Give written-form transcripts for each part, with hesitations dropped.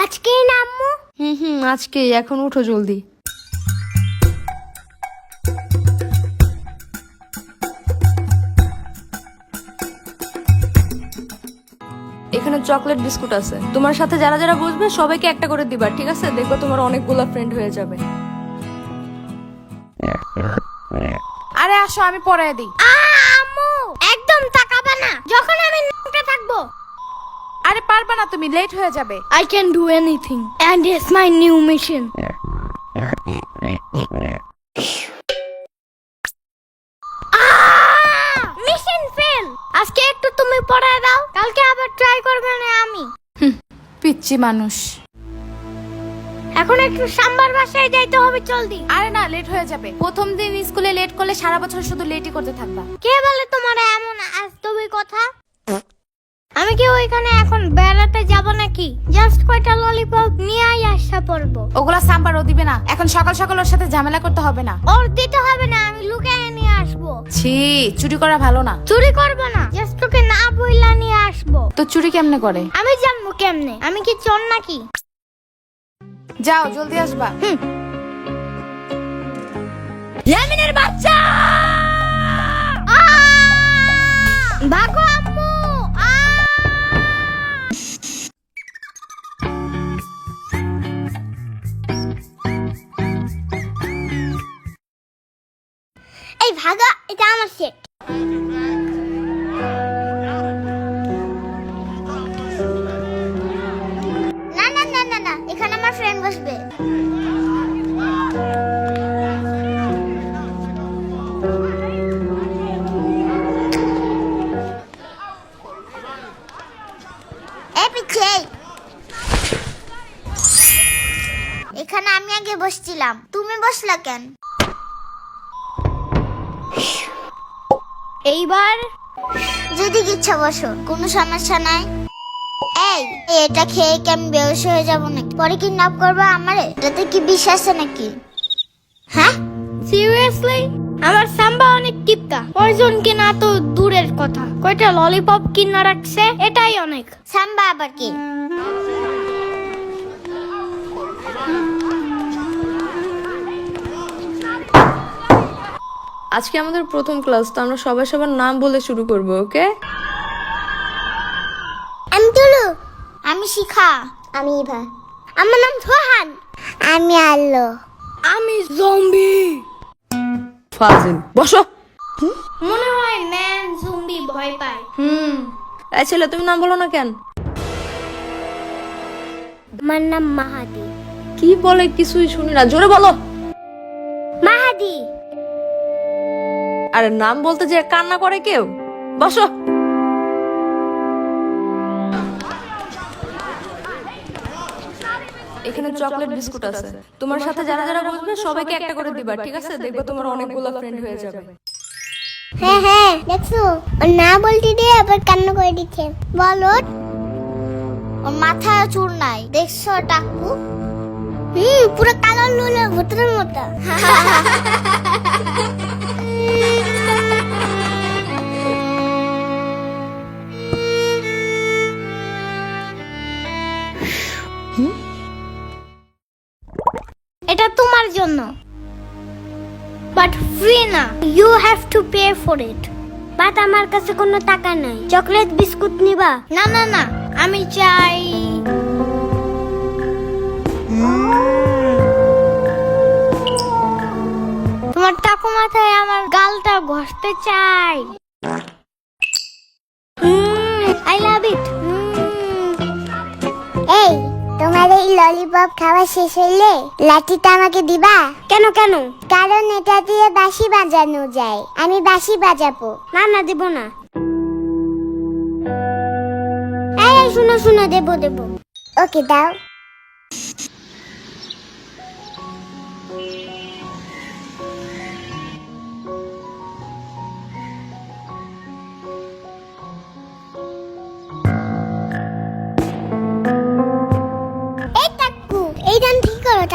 আজকেই না আম্মু? আজকেই। এখন উঠো জলদি। এখানে চকলেট বিস্কুট আছে, তোমার সাথে যারা যারা বসবে সবাইকে একটা করে দিবা, ঠিক আছে? দেখো তোমার অনেকগুলা ফ্রেন্ড হয়ে যাবে। আরে আসো, আমি পড়ায় দিই। আম্মু একদম তাকাবে না যখন আমি নোটে থাকবো। আরে পারবা না, তুমি লেট হয়ে যাবে। I can do anything and it's my new mission. Mission fail. আজকে একটু তুমি পড়ায় দাও, কালকে আবার ট্রাই করবে না আমি। পিচ্চি মানুষ। এখন একটু সাম্বার বাসায় যাইতে হবে, জলদি। আরে না, লেট হয়ে যাবে। প্রথম দিন স্কুলে লেট করলে সারা বছর শুধু লেটই করতে থাকবা। কে বলে তোমার এমন আজতবি কথা? আমি কি ওইখানে এখন বেড়াতে যাব নাকি? জাস্ট কয়টা ললিপপ নিয়ে আসা পড়বো। ওগুলা সাম্বার ও দিবে না। এখন সকাল সকাল ওর সাথে ঝামেলা করতে হবে না। ওর দিতে হবে না, আমি লুকিয়ে নিয়ে আসবো। ছি, চুরি করা ভালো না। চুরি করবো না, জাস্ট তোকে না বইলা নিয়ে আসবো। তো চুরি কেমনে করে? আমি জানবো কেমনে? আমি কি চোর নাকি? যাও, জলদি আসবা। ইয়ামিনের বাচ্চা! ভাগো আম্মু! এই ভাগা, এটা আমার সেট। না না না না না, এখানে আমার ফ্রেন্ড বসবে। এখানে আমি আগে বসছিলাম, তুমি বসলা কেন? এইবার যদি ইচ্ছা বসো, কোনো সমস্যা নাই। এই এটা খেয়ে কি আমি বেহুশ হয়ে যাবো নাকি? পরে কিডন্যাপ করবে আমারে? এটাতে কি বিষ আছে নাকি? হ্যাঁ সিরিয়াসলি? আমার সাম্বা অনেক টিপকা, পয়জন কিনা তো দূরের কথা, কয়টা ললিপপ কিনা রাখছে, এটাই অনেক। সাম্বা আবার কি? আজকে আমাদের প্রথম ক্লাস, তো আমরা সবাই সবার নাম বলে শুরু করব, ওকে? আমি তুলু। আমি শিখা। আমি ইভা। আমার নাম সোহান। আমি আলো। আমি জম্বি। ফাজিল, বসো। মনে হয় ম্যান জম্বি ভয় পায়। এই ছেলে, তুমি নাম বলো না কেন? আমার নাম মাহাদি। কি বলে কিছুই শুনি না, জোরে বলো। মাহাদি। আরে নাম বলতে যে কান্না করে কেউ? বসো। এখানে চকলেট বিস্কুট আছে, তোমার সাথে যারা যারা বসবে সবাইকে একটা করে দিবা, ঠিক আছে? দেখো তোমার অনেকগুলো ফ্রেন্ড হয়ে যাবে। হ্যাঁ হ্যাঁ, দেখছো ও না বলতে দিয়ে আবার কান্না করে দিচ্ছে। বলো। ওর মাথায় চুল নাই, দেখছো টাকু? পুরো কালো লুলের ভূতের মতো। এটা তোমার জন্য, বাট ফ্রি না, you have to pay for it. But আমার কাছে কোনো টাকা নাই। চকলেট বিস্কুট নিবা? না না না, আমি চাই তোমার টাকু মাথায় আমার গালটা ঘষতে চাই। আই লাভ ইট। এই তোমার এই ললিপপ খাওয়া শেষ হইলে লাঠিটা আমাকে দিবা? কেন কেন? কারণ এটা দিয়ে বাঁশি বাজানো যায়, আমি বাঁশি বাজাবো। না না, দেব না। এই শুনো শুনো, দেব দেব। ওকে দাও।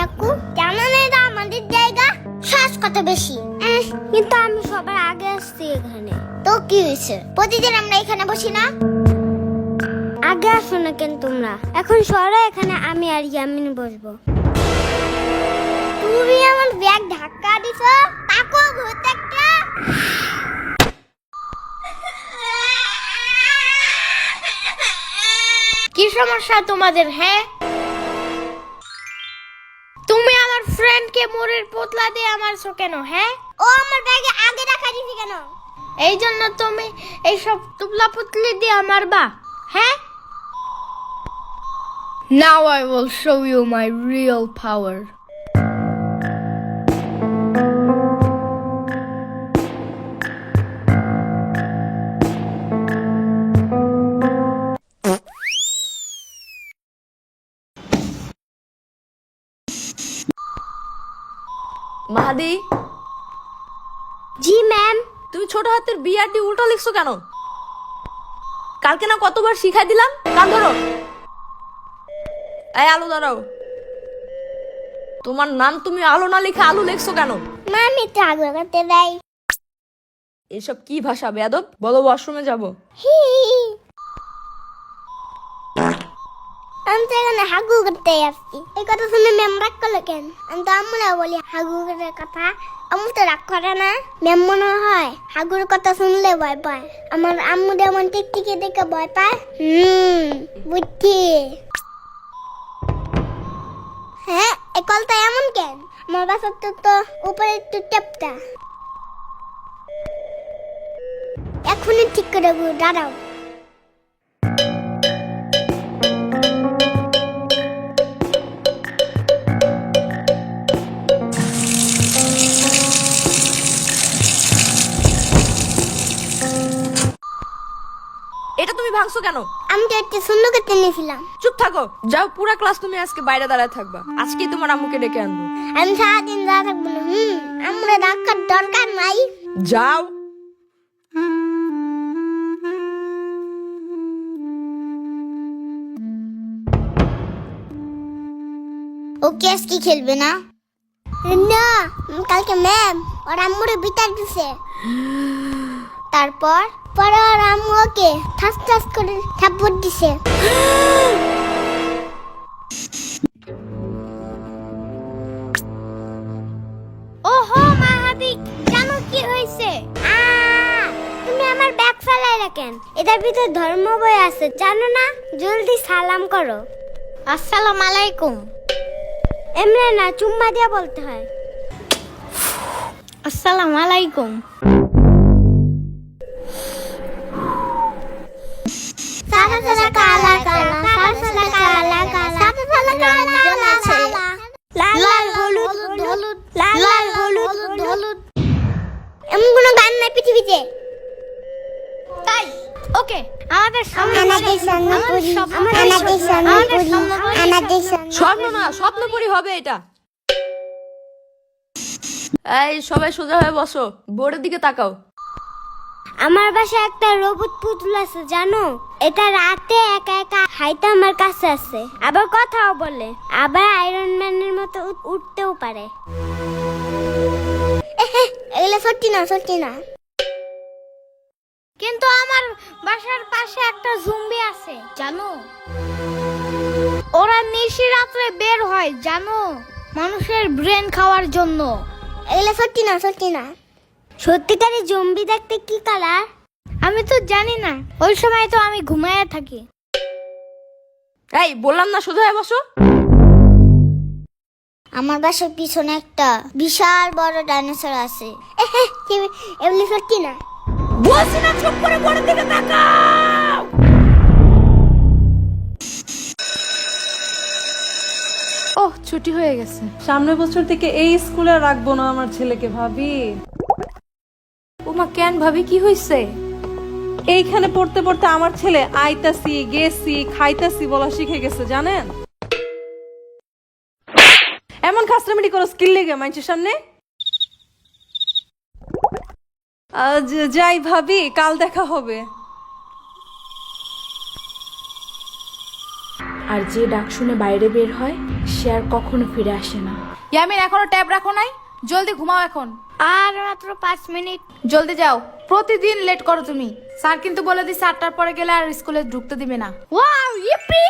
টাকু জানো না এটা আমাদের জায়গা? শ্বাস কত বেশি। কিন্তু আমি সবার আগে আসছি এখানে। তো কি হয়েছে? প্রতিদিন আমরা এখানে বসি না? আগে আসো না কেন তোমরা? এখন সরো, এখানে আমি আর ইয়ামিন বসবো। তুমি আমার ব্যাগ ধাক্কা দিছো, তাকো ভূত একটা। কি সমস্যা তোমাদের? হ্যাঁ, তুমি আমার ফ্রেন্ডকে মোরের পোতলা দিয়ে মারছো কেন? হ্যাঁ, ও আমার ব্যাগে আগে রাখা দিছি কেন? এই জন্য তুমি এইসব তুবলা পুতলি দিয়ে মারবা? হ্যাঁ, Now I will show you my real power. Mahadi, জি ম্যাম। তুমি ছোট হাতের বিআরটি উল্টো লিখছো কেন? কালকে না কতবার শিখাই দিলাম। কান ধরো। এই আলু দাঁড়াও। তোমার নাম তুমি আলো না লিখে আলু লিখছো কেন? মামি তো আগে করতে দেয়। এসব কি ভাষা বেয়াদব? বলো ওয়াশরুমে যাবো। হি, আমি তো এখানে হাগু করতে আসছি। এই কথা শুনে ম্যাম রাগ করলো কেন? আমি তো আম্মুরা বলি হাগু করার কথা, আম্মু তো রাগ করে না। ম্যাম মনে হয় হাগুর কথা শুনলে ভয় পায়। আমার আম্মু যেমন টিকটিকি দেখে ভয় পায়। বুঝছি। হ্যাঁ, এই কলটা এমন কেন? আমার বাসার তো উপরে একটু টেপটা। এখনই ঠিক করে দেবো, দাঁড়াও। এটা তুমি ভাঙছো কেন? আমি তো একটু সুন্দর করতে নিয়েছিলাম। চুপ থাকো। যাও, পুরা ক্লাস তুমি আজকে বাইরে দাঁড়ায় থাকবা। আজকেই তোমার আম্মুকে ডেকে আনবো। আমি সারাদিন যা থাকবো না। আমরা ডাক্তার দরকার নাই। যাও। ও কি আজকে খেলবে না? না, কালকে ম্যাম ওর আম্মুরে বিতার দিছে। তারপর পরে ওর আম্মু ওকে ঠাস ঠাস করে থাপ্পড় দিছে। ওহো মাহাদি, জানো কি হয়েছে? তুমি আমার ব্যাগ ফেলাই রাখেন। এটার ভিতর ধর্ম বই আছে, জানো না? জলদি সালাম করো। আসসালামু আলাইকুম। এমনি না, চুম্মা দিয়ে বলতে হয়। আসসালামু আলাইকুম। সাদা সাদা কালা কালা, সাদা সাদা কালা কালা, সাদা সাদা কালা কালা, লাল লাল হলুদ হলুদ, লাল লাল হলুদ হলুদ। এমন কোনো গান নাই পৃথিবীতে। তাই ওকে, আমাদের স্বপ্ন না, স্বপ্নপুরী হবে এটা। এই সবাই সোজা হয়ে বসো, বোর্ডের দিকে তাকাও। আমার বাসায় একটা রোবট পুতুল আছে, জানো? এটা রাতে একা একা হাইতে আমার কাছে আছে, আবার কথাও বলে, আবার আয়রন ম্যানের মতো উঠতেও পারে। এগুলো সত্যি না, সত্যি না। কিন্তু আমার বাসার পাশে একটা জম্বি আছে, জানো? ওরা নিশি রাত্রে বের হয়, জানো? মানুষের ব্রেন খাওয়ার জন্য। এগুলো সত্যি না, সত্যি না। সত্যিকারের জম্বি দেখতে কি কালার? আমি তো জানি না, ওই সময় তো আমি ঘুমায়া থাকি। এই বললাম না সোজা হয়ে বসো। আমার বাসার পিছনে একটা বিশাল বড় ডাইনোসর আছে। এগুলো সত্যি না। বলছি না চুপ করে বোর্ডের দিকে তাকাও। ওহ, ছুটি হয়ে গেছে। সামনের বছর থেকে এই স্কুলে রাখবো না আমার ছেলেকে, ভাবি। ওমা কেন ভাবি, কি হইছে? এইখানে পড়তে পড়তে আমার ছেলে আইতাছি গেছি খাইতাছি বলা শিখে গেছে, জানেন? এমন খাসরামিটি করো স্কিল লেগে মানুষের সামনে। যাই ভাবি, কাল দেখা হবে। আর যে ডাক শুনে বাইরে বের হয় সে আর কখনো ফিরে আসে না। ইয়ামিন, এখনো ট্যাব রাখো নাই? জলদি ঘুমাও এখন। আর মাত্র 5 মিনিট। জলদি যাও, প্রতিদিন লেট করো তুমি। স্যার কিন্তু বলে দিচ্ছে 8টার পরে গেলে আর স্কুলে ঢুকতে দিবে না। ওয়াও, ইপি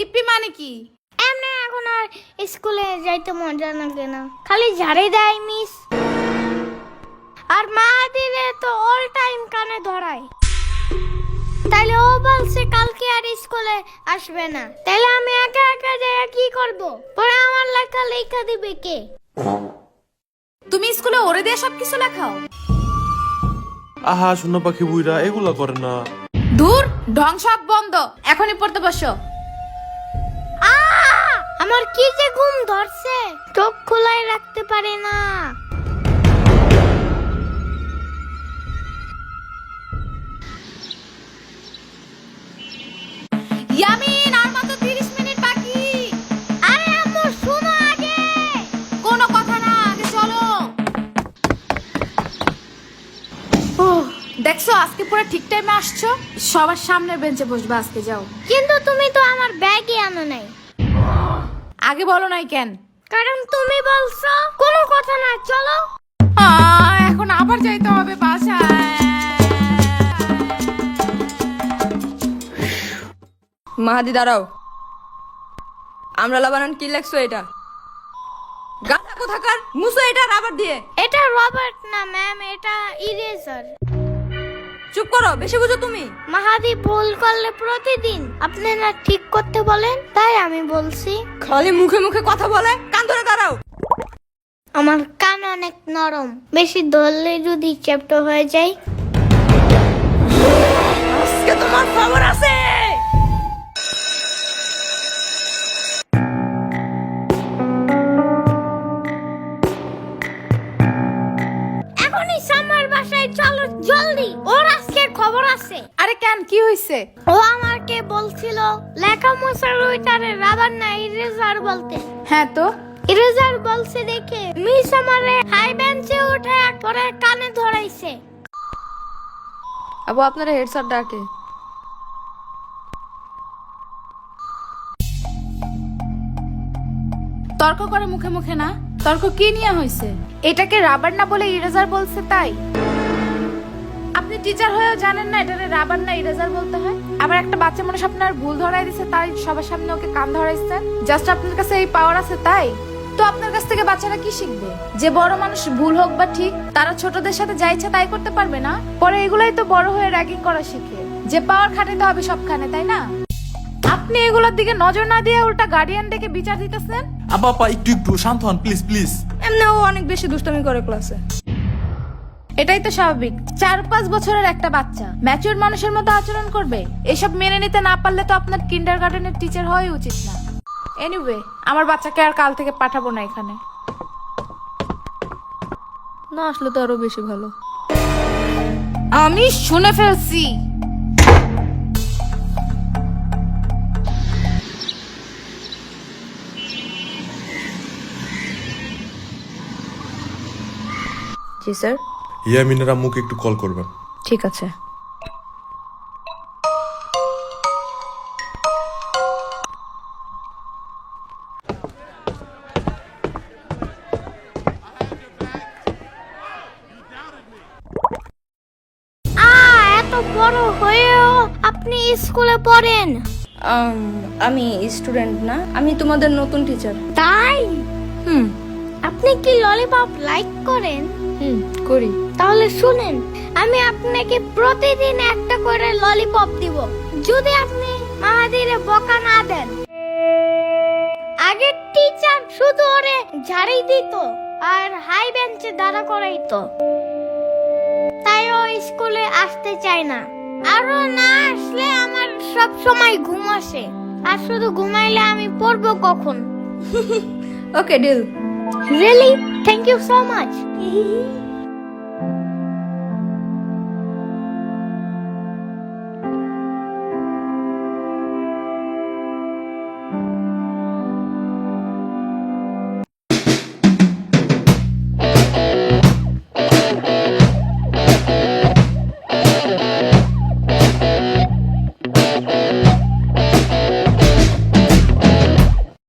ইপি মানে কি? এমনি এখন আর স্কুলে যাইতে মজা লাগে না, খালি ঝাড়ি দেয় মিস। আর মা দিলে তো অল টাইম কানে ধরায়। তাইলে ও বলছে কালকে আর স্কুলে আসবে না, তাইলে আমি একা একা যাই কি করব? পরে আমার লেখা দিবে কে? তুমি স্কুলে ওরে দিয়ে সবকিছু লেখাও? আহা শূন্য পাখি বুইরা এগুলা করে না। দূর, ঢং সব বন্ধ, এখনই পড়তে বসো। আমার কি যে ঘুম ধরছে, চোখ খোলাই রাখতে পারি না। ইয়ামিন, আর মাত্র 30 মিনিট বাকি। আরে আম্মু শোনো আগে। কোনো কথা না, আগে চলো। ওহ, দেখছো আজকে পুরো ঠিক টাইমে আসছো। সবার সামনের বেঞ্চে বসবা আজকে, যাও। কিন্তু তুমি তো আমার ব্যাগই আনো নাই। আগে বলো নাই কেন? কারণ তুমি বলছো। কোনো কথা না, চলো। এখন আবার যাইতে হবে বাসায়। মাহাদি দাঁড়াও, আমরা লাবানান কি লেখছো এটা? গাধা কোথাকার, মুছো এটা রাবার দিয়ে। এটা রবার্ট না ম্যাম, এটা ইরেজার। চুপ করো, বেশি বুঝো তুমি। মাহাদি ভুল করলে প্রতিদিন আপনি না ঠিক করতে বলেন, তাই আমি বলছি। খালি মুখে মুখে কথা বলে, কান ধরে দাঁড়াও। আমার কান অনেক নরম, বেশি ধরলে যদি চ্যাপ্টা হয়ে যায়। আজকে তোমার খবর আছে। এখনই সামার বাসায় চলো জলদি, ওর আজকে খবর আছে। আরে কেন, কি হইছে? ও আমাকে বলছিল লেখা মোছার ওইটারে রাবার না ইরেজার বলতে। হ্যাঁ তো, ইরেজার বলছে দেখে মিস আমারে হাই বেঞ্চে উঠে পরে কানে ধরাইছে। আবু আপনারা হেড স্যার ডাকে। তর্ক করে মুখে মুখে না। তর্ক কি নিয়ে হইছে? এটাকে রাবার না বলে ইরেজার বলছে তাই? আপনি টিচার হয়েও জানেন না এটারে রাবার না ইরেজার বলতে হয়? আবার একটা বাচ্চা মানুষ আপনার ভুল ধরাই দিছে, তাই সবার সামনে ওকে কান ধরাইছেন। জাস্ট আপনার কাছে এই পাওয়ার আছে তাই? তো আপনার কাছ থেকে বাচ্চারা কি শিখবে? যে বড় মানুষ ভুল হোক বা ঠিক, তারা ছোটদের সাথে যা ইচ্ছা তাই করতে পারবে না? পরে এগুলাই তো বড় হয়ে র্যাগিং করা শিখে, যে পাওয়ার খাটাতে হবে সবখানে, তাই না? আপনি এগুলোর দিকে নজর না দিয়ে উল্টা গার্ডিয়ান ডেকে বিচার দিতেছেন। আব্বা আপা একটু একটু শান্ত হন প্লিজ প্লিজ। এমনি ও অনেক বেশি দুষ্টামি করে ক্লাসে। এটাই তো স্বাভাবিক, 4-5 বছরের একটা বাচ্চা ম্যাচিউর মানুষের মতো আচরণ করবে। এসব মেনে নিতে না পারলে তো আপনার কিন্ডারগার্টেনের টিচার হওয়াই উচিত না। এনিওয়ে, আমার বাচ্চাকে আর কাল থেকে পাঠাবো না এখানে। না আসলে তো আরো বেশি ভালো। আমি শুনে ফেলছি। জি স্যার। ইয়ামিনের আম্মুকে একটু কল করবেন। ঠিক আছে। এত বড় হয়েও আপনি স্কুলে পড়েন? আমি স্টুডেন্ট না, আমি তোমাদের নতুন টিচার। তাই? হুম আপনি কি ললিপপ লাইক করেন? হুম করি। তাহলে শুনেন, আমি আপনাকে প্রতিদিন একটা করে ললিপপ দিব যদি আপনি মাহাদিরে বকা না দেন। আগের টিচার শুধু ওরে ঝাড়ি দিত আর হাই বেঞ্চে দাঁড়া করাইতো, তাই ও স্কুলে আসতে চায় না। আরো না আসলে আমার সব সময় ঘুম আসে, আর শুধু ঘুমাইলে আমি পড়বো কখন? Okay deal. Really? Thank you so much.